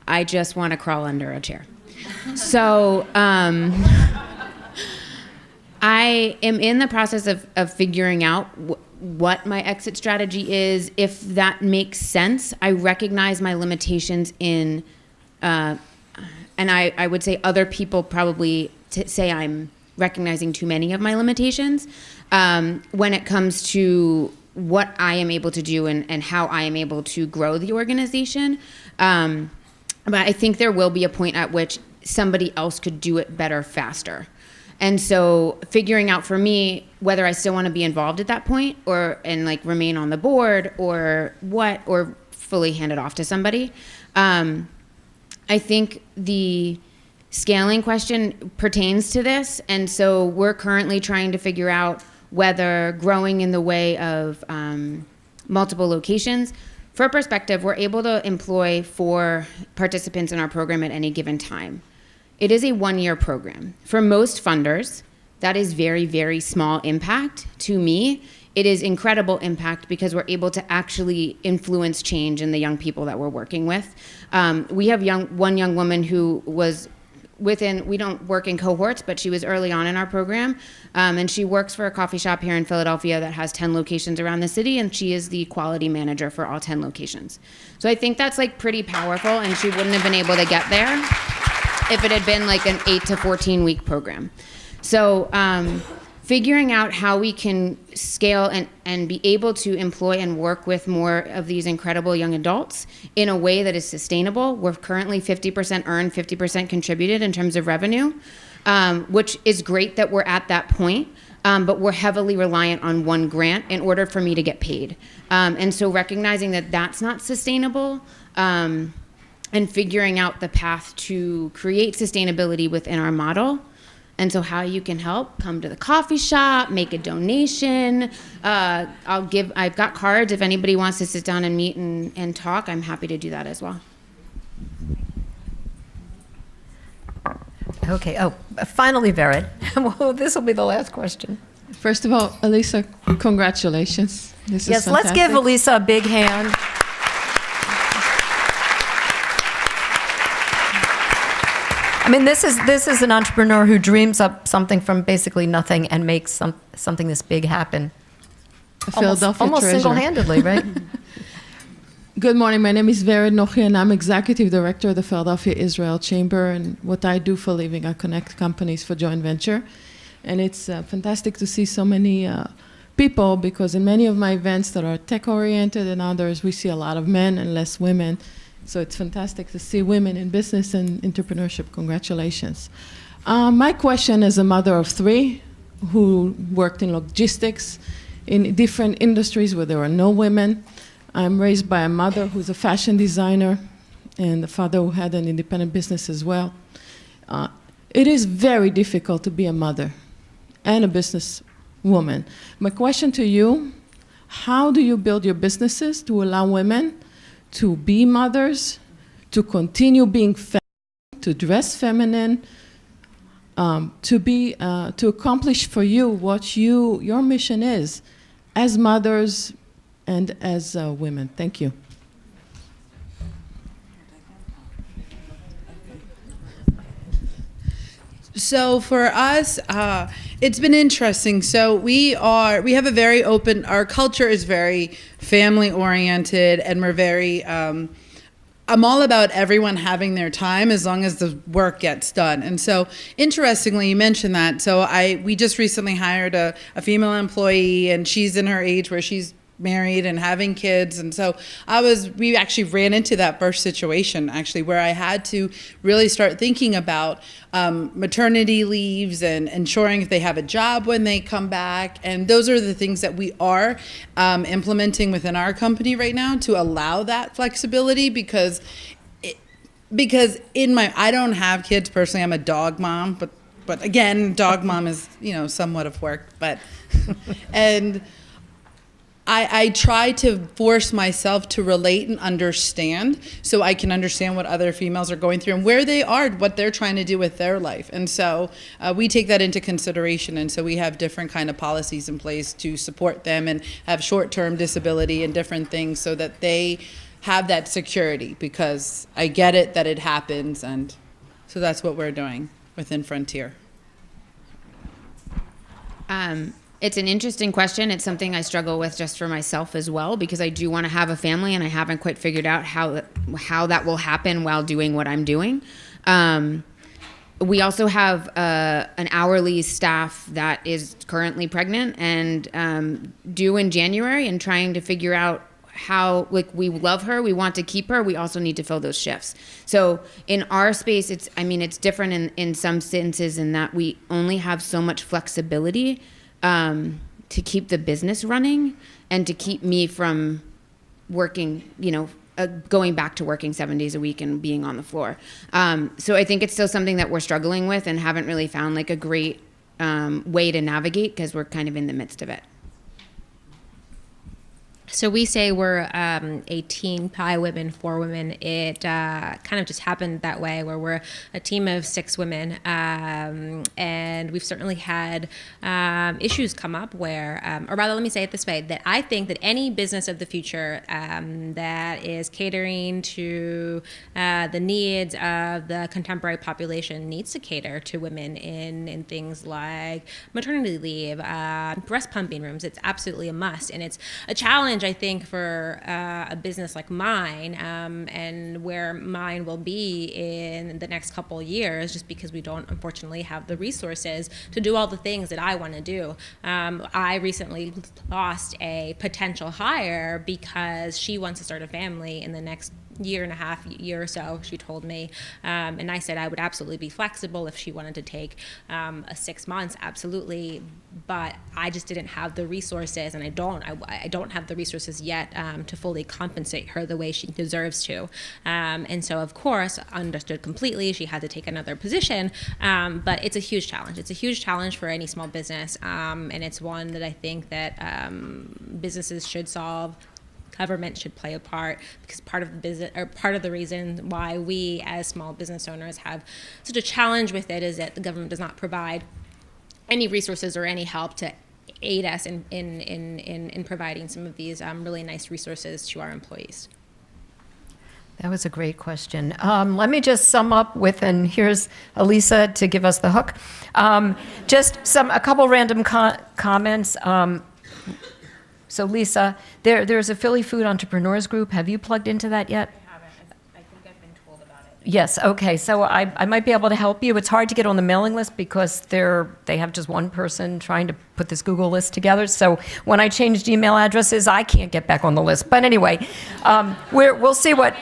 I just want to crawl under a chair. So I am in the process of figuring out what my exit strategy is, if that makes sense. I recognize my limitations in, and I would say other people probably say I'm recognizing too many of my limitations when it comes to what I am able to do and how I am able to grow the organization. But I think there will be a point at which somebody else could do it better, faster. And so figuring out for me whether I still want to be involved at that point and remain on the board or fully hand it off to somebody. I think the scaling question pertains to this. And so we're currently trying to figure out whether growing in the way of multiple locations. For perspective, we're able to employ 4 participants in our program at any given time. It is a 1-year program. For most funders, that is very, very small impact. To me, it is incredible impact because we're able to actually influence change in the young people that we're working with. We have one young woman who was we don't work in cohorts, but she was early on in our program. And she works for a coffee shop here in Philadelphia that has 10 locations around the city, and she is the quality manager for all 10 locations. So I think that's pretty powerful, and she wouldn't have been able to get there if it had been an 8 to 14 week program. So figuring out how we can scale and be able to employ and work with more of these incredible young adults in a way that is sustainable. We're currently 50% earned, 50% contributed in terms of revenue, which is great that we're at that point. But we're heavily reliant on one grant in order for me to get paid. And so recognizing that that's not sustainable, and figuring out the path to create sustainability within our model. And so how you can help, come to the coffee shop, make a donation. I've got cards if anybody wants to sit down and meet and talk. I'm happy to do that as well. Okay. Oh, finally, Vered. Well, this will be the last question. First of all, Elisa, congratulations. This is fantastic. Let's give Elisa a big hand. I mean, this is an entrepreneur who dreams up something from basically nothing and makes something this big happen. Philadelphia almost treasure. single-handedly, right? Good morning. My name is Vered Nochi, and I'm Executive Director of the Philadelphia Israel Chamber. And what I do for a living, I connect companies for joint venture. And it's fantastic to see so many people, because in many of my events that are tech-oriented and others, we see a lot of men and less women. So it's fantastic to see women in business and entrepreneurship. Congratulations. My question as a mother of 3 who worked in logistics in different industries where there were no women. I'm raised by a mother who's a fashion designer and a father who had an independent business as well. It is very difficult to be a mother and a business woman. My question to you, how do you build your businesses to allow women to be mothers, to continue being feminine, to dress feminine, to accomplish for you what your mission is as mothers and as women? Thank you. So for us, it's been interesting. So we have a very open, our culture is very family oriented, and we're very I'm all about everyone having their time as long as the work gets done. And so, interestingly, you mentioned that. So we just recently hired a female employee, and she's in her age where she's married and having kids. And so we actually ran into that first situation, actually, where I had to really start thinking about maternity leaves and ensuring if they have a job when they come back. And those are the things that we are implementing within our company right now to allow that flexibility, because I don't have kids personally. I'm a dog mom, but again, dog mom is, somewhat of work, but, and I try to force myself to relate and understand, so I can understand what other females are going through and where they are, what they're trying to do with their life. And so we take that into consideration. And so we have different kind of policies in place to support them and have short-term disability and different things so that they have that security, because I get it that it happens. And so that's what we're doing within Frontier. It's an interesting question. It's something I struggle with just for myself as well, because I do want to have a family, and I haven't quite figured out how that will happen while doing what I'm doing. We also have an hourly staff that is currently pregnant and due in January, and trying to figure out how, we love her, we want to keep her, we also need to fill those shifts. So in our space, it's different in some instances in that we only have so much flexibility to keep the business running and to keep me from working, going back to working 7 days a week and being on the floor. So I think it's still something that we're struggling with and haven't really found a great way to navigate, because we're kind of in the midst of it. So we say we're 18 pie women, 4 women. It kind of just happened that way, where we're a team of 6 women. And we've certainly had issues come up where, or rather, let me say it this way, that I think that any business of the future that is catering to the needs of the contemporary population needs to cater to women in things like maternity leave, breast pumping rooms. It's absolutely a must. And it's a challenge, I think, for a business like mine, and where mine will be in the next couple of years, just because we don't, unfortunately, have the resources to do all the things that I want to do. I recently lost a potential hire because she wants to start a family in the next year and a half, year or so, she told me. And I said I would absolutely be flexible if she wanted to take 6 months, absolutely. But I just didn't have the resources, and I don't have the resources yet to fully compensate her the way she deserves to. And so, of course, understood completely, she had to take another position. But it's a huge challenge. It's a huge challenge for any small business. And it's one that I think that businesses should solve. Government should play a part, because part of the business, or part of the reason why we as small business owners have such a challenge with it, is that the government does not provide any resources or any help to aid us in providing some of these really nice resources to our employees. That was a great question. Let me just sum up with, and here's Elisa to give us the hook. Just a couple random comments. So Lisa, there's a Philly Food Entrepreneurs Group. Have you plugged into that yet? I haven't. I think I've been told about it. Yes, okay. So I might be able to help you. It's hard to get on the mailing list because they have just one person trying to put this Google list together. So when I changed email addresses, I can't get back on the list. But anyway, we'll see what...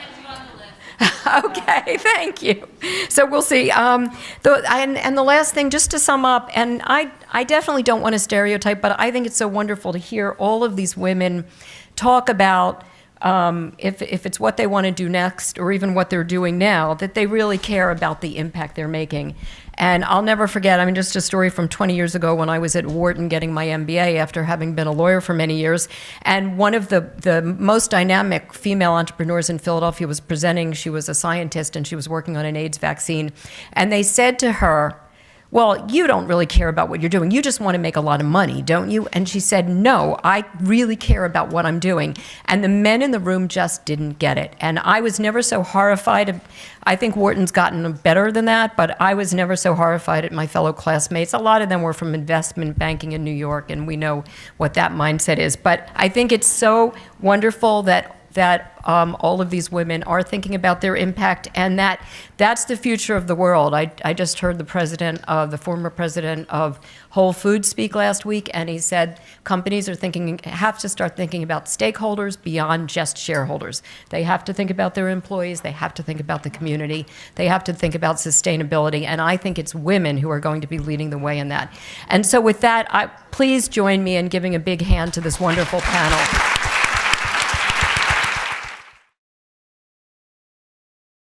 Okay, thank you. So we'll see. And the last thing, just to sum up, and I definitely don't want to stereotype, but I think it's so wonderful to hear all of these women talk about if it's what they want to do next, or even what they're doing now, that they really care about the impact they're making. And I'll never forget, just a story from 20 years ago when I was at Wharton getting my MBA after having been a lawyer for many years. And one of the most dynamic female entrepreneurs in Philadelphia was presenting. She was a scientist and she was working on an AIDS vaccine. And they said to her, well, you don't really care about what you're doing. You just want to make a lot of money, don't you? And she said, no, I really care about what I'm doing. And the men in the room just didn't get it. And I was never so horrified. I think Wharton's gotten better than that, but I was never so horrified at my fellow classmates. A lot of them were from investment banking in New York, and we know what that mindset is. But I think it's so wonderful that that all of these women are thinking about their impact, and that's the future of the world. I just heard the former president of Whole Foods speak last week, and he said companies have to start thinking about stakeholders beyond just shareholders. They have to think about their employees, they have to think about the community, they have to think about sustainability, and I think it's women who are going to be leading the way in that. And so with that, please join me in giving a big hand to this wonderful panel.